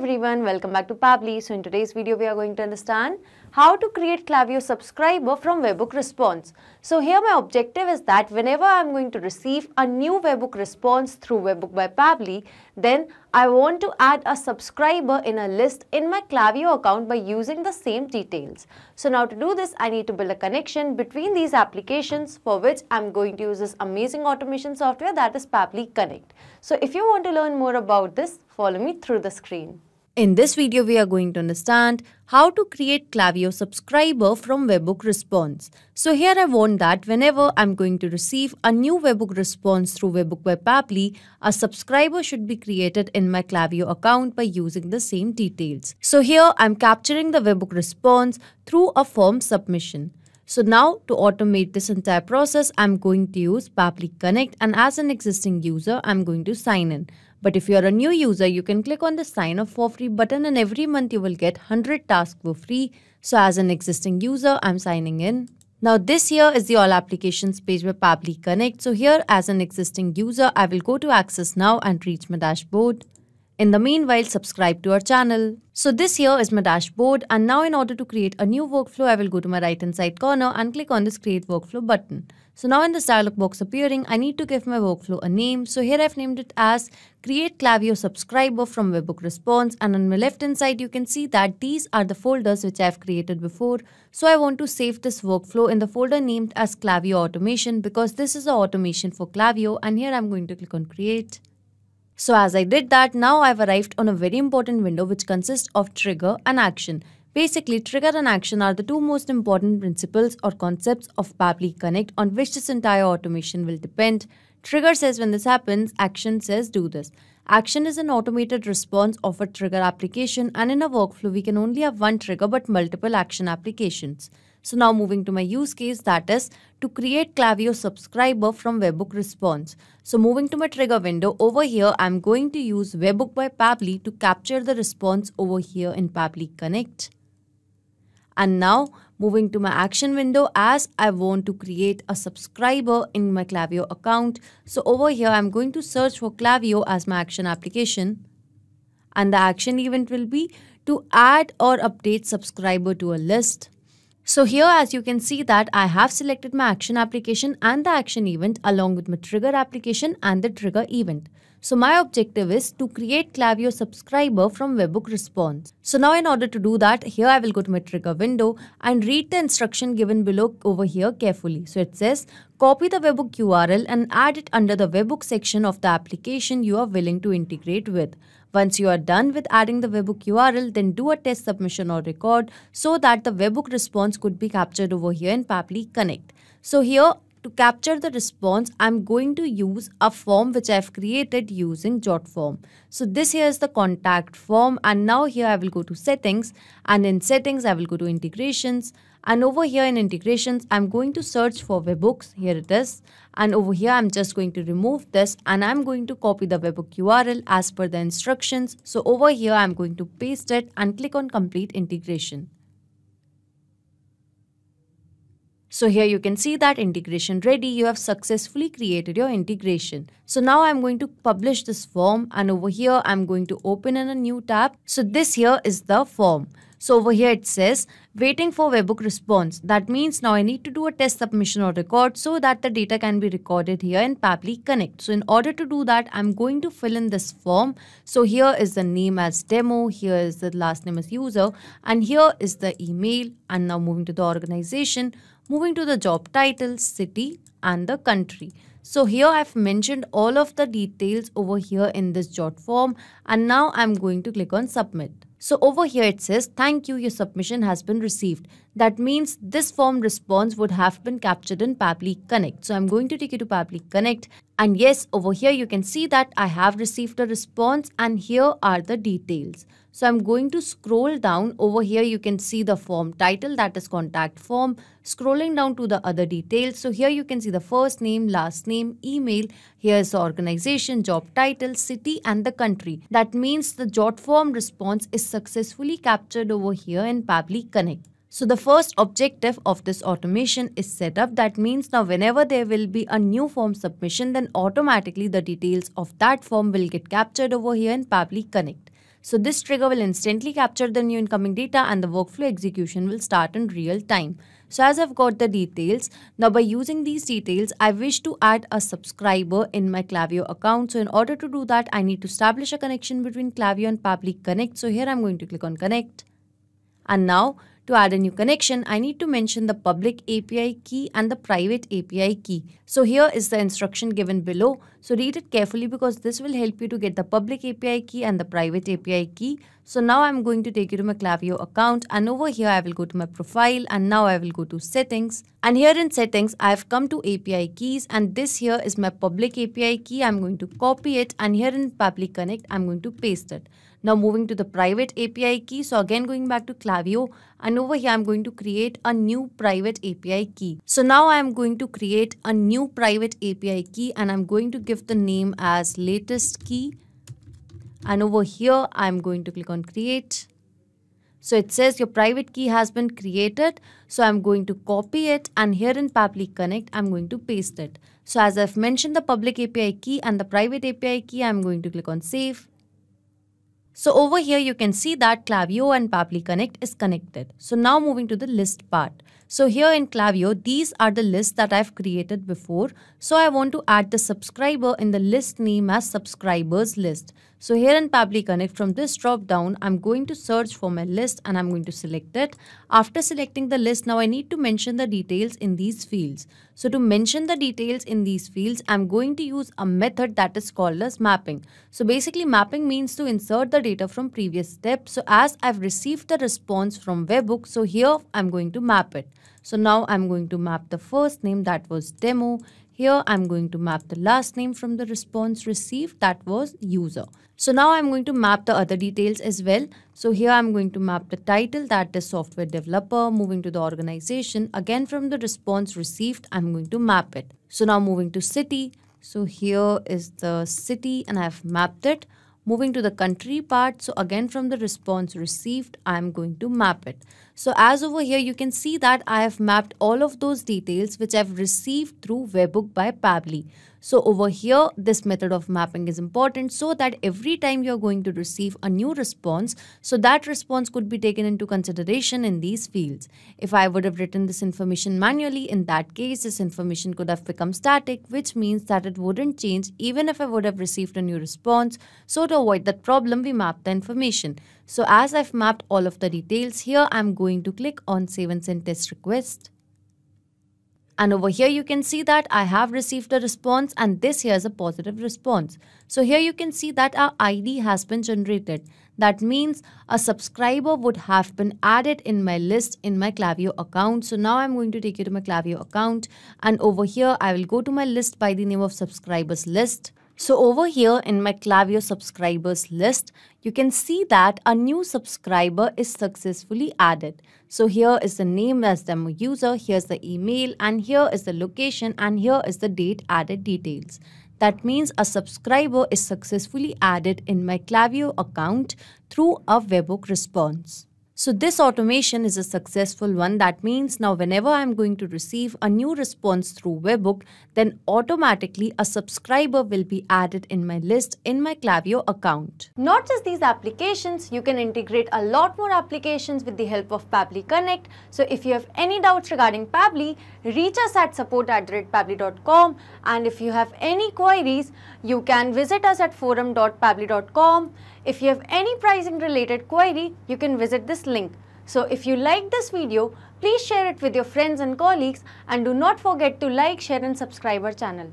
everyone, welcome back to Pabbly. So in today's video we are going to understand how to create Klaviyo subscriber from Webhook response. So here my objective is that whenever I am going to receive a new Webhook response through Webhook by Pabbly, then I want to add a subscriber in a list in my Klaviyo account by using the same details. So now to do this, I need to build a connection between these applications, for which I am going to use this amazing automation software, that is Pabbly Connect. So if you want to learn more about this, follow me through the screen. In this video, we are going to understand how to create Klaviyo subscriber from Webhook response. So here I want that whenever I'm going to receive a new Webhook response through Webhook by Pabbly, a subscriber should be created in my Klaviyo account by using the same details. So here I'm capturing the Webhook response through a form submission. So now to automate this entire process, I'm going to use Pabbly Connect, and as an existing user, I'm going to sign in. But if you're a new user, you can click on the sign up for free button, and every month you will get 100 tasks for free. So as an existing user, I'm signing in. Now this here is the all applications page by Pabbly Connect. So here as an existing user, I will go to access now and reach my dashboard. In the meanwhile, subscribe to our channel. So this here is my dashboard, and now in order to create a new workflow, I will go to my right hand side corner and click on this create workflow button. So now in this dialog box appearing, I need to give my workflow a name. So here I've named it as create Klaviyo subscriber from Webhook response, and on my left hand side you can see that these are the folders which I've created before. So I want to save this workflow in the folder named as Klaviyo automation, because this is the automation for Klaviyo, and here I'm going to click on create. So as I did that, now I've arrived on a very important window which consists of trigger and action. Basically, trigger and action are the two most important principles or concepts of Pabbly Connect on which this entire automation will depend. Trigger says when this happens, action says do this. Action is an automated response of a trigger application, and in a workflow we can only have one trigger but multiple action applications. So now moving to my use case, that is to create Klaviyo subscriber from Webhook response. So moving to my trigger window, over here I'm going to use Webhook by Pabbly to capture the response over here in Pabbly Connect. And now moving to my action window, as I want to create a subscriber in my Klaviyo account. So over here I'm going to search for Klaviyo as my action application, and the action event will be to add or update subscriber to a list. So here as you can see that I have selected my action application and the action event along with my trigger application and the trigger event. So my objective is to create Klaviyo subscriber from Webhook response. So now in order to do that, here I will go to my trigger window and read the instruction given below over here carefully. So it says copy the Webhook URL and add it under the Webhook section of the application you are willing to integrate with. Once you are done with adding the Webhook URL, then do a test submission or record so that the Webhook response could be captured over here in Pabbly Connect. So here to capture the response, I'm going to use a form which I've created using JotForm. So this here is the contact form, and now here I will go to settings, and in settings I will go to integrations, and over here in integrations I'm going to search for Webhooks. Here it is, and over here I'm just going to remove this and I'm going to copy the Webhook URL as per the instructions. So over here I'm going to paste it and click on complete integration. So here you can see that integration ready. You have successfully created your integration. So now I'm going to publish this form, and over here I'm going to open in a new tab. So this here is the form. So over here it says waiting for Webhook response. That means now I need to do a test submission or record so that the data can be recorded here in Pabbly Connect. So in order to do that, I'm going to fill in this form. So here is the name as demo, here is the last name as user, and here is the email. And now moving to the organization, moving to the job title, city and the country. So here I've mentioned all of the details over here in this jot form, and now I'm going to click on submit. So over here it says thank you, your submission has been received. That means this form response would have been captured in Pabbly Connect. So I'm going to take you to Pabbly Connect, and yes, over here you can see that I have received a response, and here are the details. So I'm going to scroll down. Over here you can see the form title, that is contact form. Scrolling down to the other details. So here you can see the first name, last name, email. Here is the organization, job title, city and the country. That means the jot form response is successfully captured over here in Pabbly Connect. So the first objective of this automation is set up. That means now whenever there will be a new form submission, then automatically the details of that form will get captured over here in Pabbly Connect. So this trigger will instantly capture the new incoming data and the workflow execution will start in real time. So as I've got the details, now by using these details, I wish to add a subscriber in my Klaviyo account. So in order to do that, I need to establish a connection between Klaviyo and Pabbly Connect. So here I'm going to click on Connect. And now to add a new connection, I need to mention the public API key and the private API key. So here is the instruction given below. So read it carefully because this will help you to get the public API key and the private API key. So now I'm going to take you to my Klaviyo account, and over here I will go to my profile, and now I will go to settings. And here in settings, I have come to API keys, and this here is my public API key. I'm going to copy it, and here in Pabbly Connect, I'm going to paste it. Now moving to the private API key. So again going back to Klaviyo, and over here I'm going to create a new private API key. So now I'm going to create a new private API key, and I'm going to give the name as latest key. And over here I'm going to click on create. So it says your private key has been created. So I'm going to copy it, and here in Pabbly Connect I'm going to paste it. So as I've mentioned the public API key and the private API key, I'm going to click on save. So over here you can see that Klaviyo and Pabbly Connect is connected. So now moving to the list part. So here in Klaviyo, these are the lists that I've created before. So I want to add the subscriber in the list name as subscribers list. So here in Pabbly Connect, from this drop down, I'm going to search for my list and I'm going to select it. After selecting the list, now I need to mention the details in these fields. So to mention the details in these fields, I'm going to use a method that is called as mapping. So basically mapping means to insert the data from previous steps. So as I've received the response from Webhook, so here I'm going to map it. So now I'm going to map the first name, that was demo. Here I'm going to map the last name from the response received, that was user. So now I'm going to map the other details as well. So here I'm going to map the title, that is software developer. Moving to the organization, again from the response received, I'm going to map it. So now moving to city. So here is the city and I've mapped it. Moving to the country part, so again from the response received, I'm going to map it. So as over here, you can see that I have mapped all of those details which I've received through Webhook by Pabbly. So over here, this method of mapping is important so that every time you're going to receive a new response, so that response could be taken into consideration in these fields. If I would have written this information manually, in that case, this information could have become static, which means that it wouldn't change even if I would have received a new response. So to avoid that problem, we map the information. So as I've mapped all of the details, here I'm going to click on save and send test request. And over here you can see that I have received a response, and this here is a positive response. So here you can see that our ID has been generated. That means a subscriber would have been added in my list in my Klaviyo account. So now I'm going to take you to my Klaviyo account, and over here I will go to my list by the name of subscribers list. So over here in my Klaviyo subscribers list, you can see that a new subscriber is successfully added. So here is the name as demo user, here's the email, and here is the location, and here is the date added details. That means a subscriber is successfully added in my Klaviyo account through a Webhook response. So this automation is a successful one. That means now whenever I'm going to receive a new response through Webhook, then automatically a subscriber will be added in my list in my Klaviyo account. Not just these applications, you can integrate a lot more applications with the help of Pabbly Connect. So if you have any doubts regarding Pabbly, reach us at support@pabbly.com, and if you have any queries, you can visit us at forum.pabbly.com. If you have any pricing related query, you can visit this link. So if you like this video, please share it with your friends and colleagues, and do not forget to like, share and subscribe our channel.